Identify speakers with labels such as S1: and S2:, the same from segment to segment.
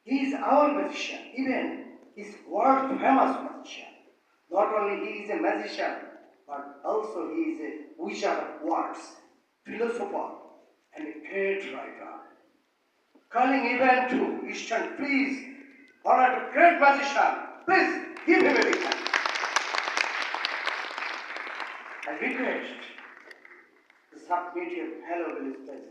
S1: He is our magician, even is world famous magician. Not only he is a magician, but also he is a wizard of words, philosopher, and a great writer. Calling even to Eastern, please honor the great magician. Please give him a big hand. I request to submit your valuable space.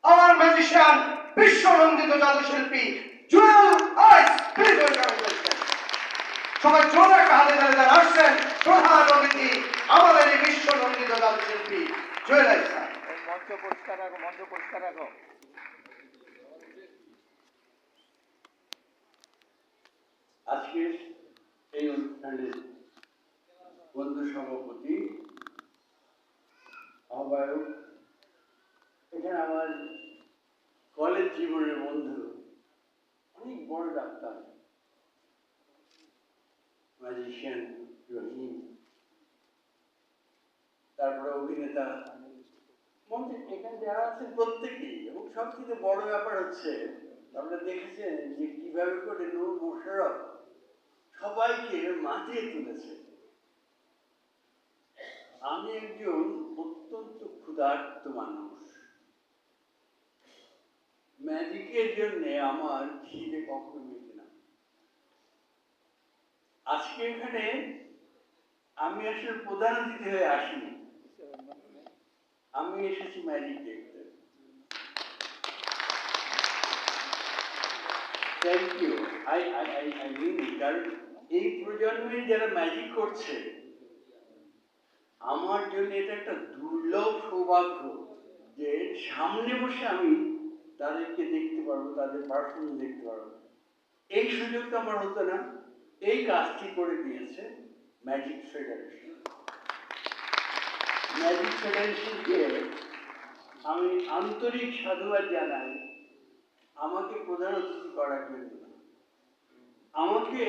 S1: Our magician, বিশ্বনন্দিত জাদুশিল্পী Jewel Aich, please welcome to the সবাই জোরে একটা হাতে তালে তারা আসছেন প্রধান অতিথি আমাদের এই বিশ্বনন্দিত জাদুশিল্পী জুয়েল আইস স্যার।
S2: মঞ্চ পরিষ্কার রাখো, মঞ্চ পরিষ্কার রাখো।
S3: আজকের এই অনুষ্ঠানের বন্ধু সভাপতি, আহ্বায়ক, এখানে আমার কলেজ জীবনের বন্ধু, অনেক বড় ডাক্তার, ম্যাজিশিয়ান রহিম, তারপরে অভিনেতা, মঞ্চে এখানে যারা আছেন প্রত্যেকেই। এবং সবচেয়ে বড় ব্যাপার হচ্ছে আপনারা দেখেছেন যে কিভাবে করে নূর মোশাররফ সবাইকে মাতিয়ে তুলেছে। আমি একজন অত্যন্ত ক্ষুধার্ত মানুষ, ম্যাজিকের জন্য আমার খিদে কখনো মেটে না। আজকে এখানে আমি আসলে প্রধান অতিথি হয়ে আসিনি, আমি এসেছি ম্যাজিক দেখতে। Thank you. আই মিন, কারণ এই প্রজন্মে যারা ম্যাজিক করছে, আমার জন্য এটা একটা দুর্লভ সৌভাগ্য যে সামনে বসে আমি তাদেরকে দেখতে পারবো, তাদের পারফরমেন্স দেখতে পারবো। এই সুযোগটা আমার হতো না। এই কাজটি করে দিয়েছে ম্যাজিক ফেডারেশন। ম্যাজিক ফেডারেশনকে আমি আন্তরিক সাধুবাদ জানাই আমাকে প্রধান অতিথি করার জন্য, আমাকে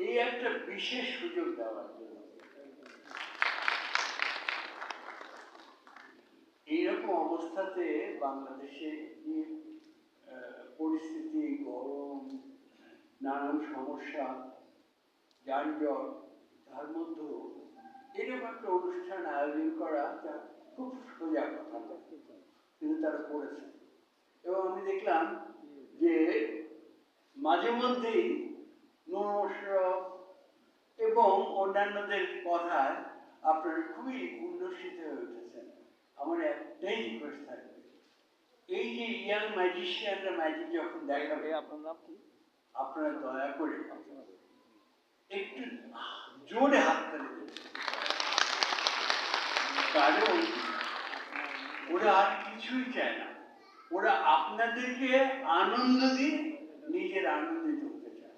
S3: এই একটা বিশেষ সুযোগ দেওয়ার জন্য। এইরকম অবস্থাতে বাংলাদেশে কি পরিস্থিতি, গরম, নানান সমস্যা, যানজট, তার মধ্যেও এরকম একটা অনুষ্ঠান আয়োজন করা তা খুব সোজা কথা না, কিন্তু তারা করেছে। এবং আমি দেখলাম যে মাঝে মধ্যেই নূর মোশাররফ এবং অন্যান্যদের কথায় আপনারা খুবই উল্লসিত হয়ে উঠেছেন। আমার একটাই রিকোয়েস্ট থাকবে, এই যে ইয়াং ম্যাজিশিয়ানরা ম্যাজিক যখন দেখাবে,
S2: আপনার নাম কি?
S3: আপনারা দয়া করে একটু জোরে হাত তালি দেবেন, কারণ ওরা আর কিছুই চায় না। ওরা আপনাদেরকে আনন্দ দিয়ে নিজের আনন্দিত হতে চায়।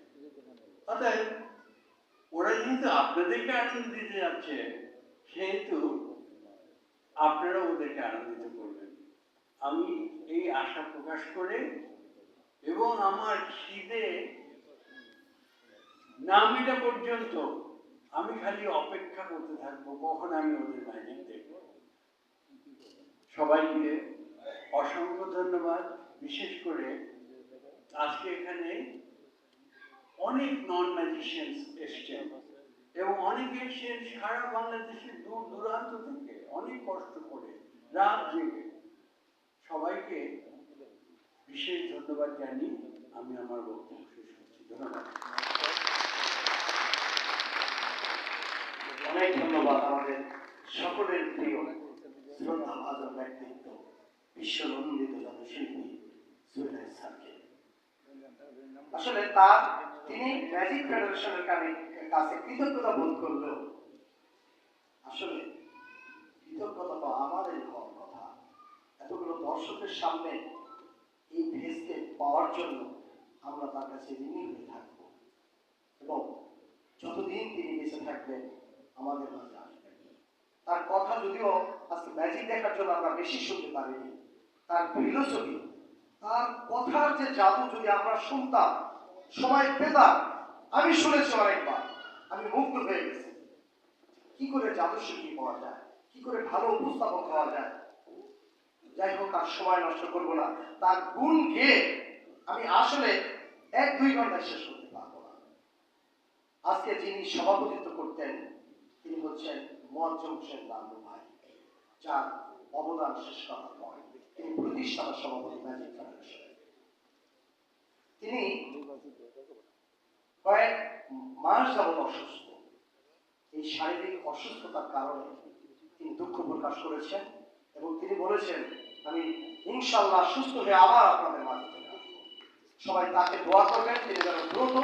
S3: অতএব ওরা যেহেতু আপনাদেরকে আনন্দ দিতে যাচ্ছে, সেহেতু আপনারা ওদেরকে আনন্দিত করবেন। আমি এই আশা প্রকাশ করে এবং আমার খিদে না মেটা পর্যন্ত আমি খালি অপেক্ষা করতে থাকবো কখন আমি ওদের ম্যাজিক দেখব। সবাইকে অসংখ্য ধন্যবাদ। বিশেষ করে আজকে এখানে অনেক নন ম্যাজিশিয়ানস এসছেন এবং অনেক এসছেন সারা বাংলাদেশের দূর দূরান্ত থেকে, অনেক কষ্ট করে রাত জেগে। সবাইকে বিশেষ ধন্যবাদ জানিয়ে আমি আমার বক্তব্য শেষ করছি। ধন্যবাদ।
S1: অনেক ধন্যবাদ আমাদের সকলের প্রিয় শ্রদ্ধাভাজন ব্যক্তিত্ব বিশ্বনন্দিত জাদুশিল্পী জুয়েল আইস স্যারকে। আসলে তিনি ম্যাজিক ফেডারেশনের কাছে কৃতজ্ঞতা বোধ করলেও আসলে কৃতজ্ঞতা তো আমাদের হওয়ার কথা। এতগুলো দর্শকের সামনে এই ভেসকে পাওয়ার জন্য আমরা তার কাছে ঋণী হয়ে থাকব এবং যতদিন তিনি বেঁচে থাকবেন আমাদের মাঝে আসবেন। তার কথা যদিও আজকে ম্যাজিক দেখার জন্য আমরা বেশি শুনতে পারিনি, তার ফিলোসফি, তার কথার যে জাদু যদি আমরা শুনতাম, সময় পেতাম। আমি শুনেছি অনেকবার, আমি মুগ্ধ হয়ে গেছি কি করে জাদু শিল্পী পাওয়া যায়, কি করে ভালো উপস্থাপক হওয়া যায়। যাই হোক, আর সময় নষ্ট করবো না। তার গুণ গেয়ে আমি আসলে 1 1-2 ঘন্টায় শেষ করতে পারবো না। আজকে যিনি সভাপতিত্ব করতেন তিনি হচ্ছেন মোয়াজ্জম হোসেন লালু ভাই, যার অবদান শেষ করা নয়। তিনি প্রতিষ্ঠাতা সভাপতি ম্যাজিক ফেডারেশন। তিনি কয়েক মাস যাবত অসুস্থ। এই শারীরিক অসুস্থতার কারণে তিনি দুঃখ প্রকাশ করেছেন এবং তিনি বলেছেন, আমি ইনশাআল্লাহ সুস্থ হয়ে আবার আপনাদের মাঝে চলে আসবো। সবাই তাকে দোয়া করবেন, তিনি যেন দ্রুত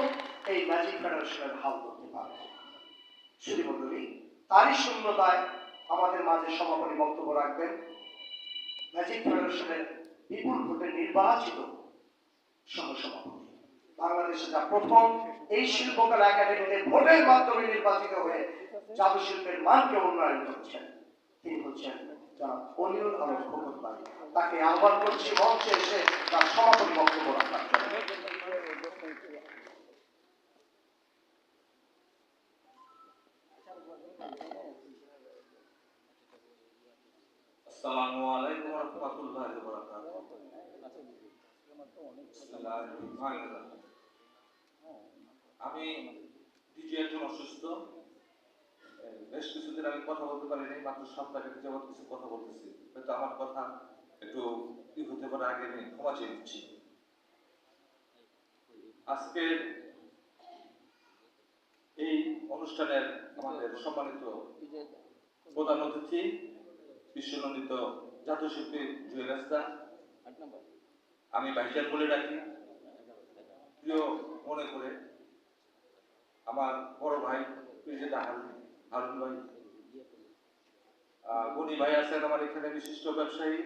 S1: এই ম্যাজিক ফেডারেশনের হাল ধরতে পারেন। শুধু মণ্ডলী, তারই শূন্যতায় আমাদের মাঝে সমাপনী বক্তব্য রাখবেন ম্যাজিক ফেডারেশনের বিপুল ভোটে নির্বাচিত সহসভাপতি, বাংলাদেশে যা প্রথম এই শিল্পকলা একাডেমিতে ভোটের মাধ্যমে নির্বাচিত হয়ে জাদু শিল্পের মানকে উন্নয়ন করছেন, তিনি হচ্ছেন জনাব অলিউল আলম খোকন ভাই। তাকে আহ্বান করছি মঞ্চে এসে তার সমাপনী বক্তব্য রাখার জন্য।
S4: আসসালামু আলাইকুম ওয়া রাহমাতুল্লাহি ওয়া বারাকাতুহু। বিসমিল্লাহির রহমানির রহিম। আমি নিজে একজন অসুস্থ, বেশ কিছুদিন আমি কথা বলতে পারিনি, মাত্র সপ্তাহে যাবত কিছু কথা বলতেছি। হয়তো আমার কথা একটু কি হতে পারে, আগে আমি ক্ষমা চেয়ে নিচ্ছি। আজকের এই অনুষ্ঠানের আমাদের সম্মানিত প্রধান অতিথি বিশ্বনন্দিত জাদুশিল্পী জুয়েল হাসদা, আমি ভাইজান বলে ডাকি, প্রিয় মনে করে আমার বড় ভাই পিরজেদা হারুন ভাই, গনি ভাই আছেন আমার এখানে বিশিষ্ট ব্যবসায়ী।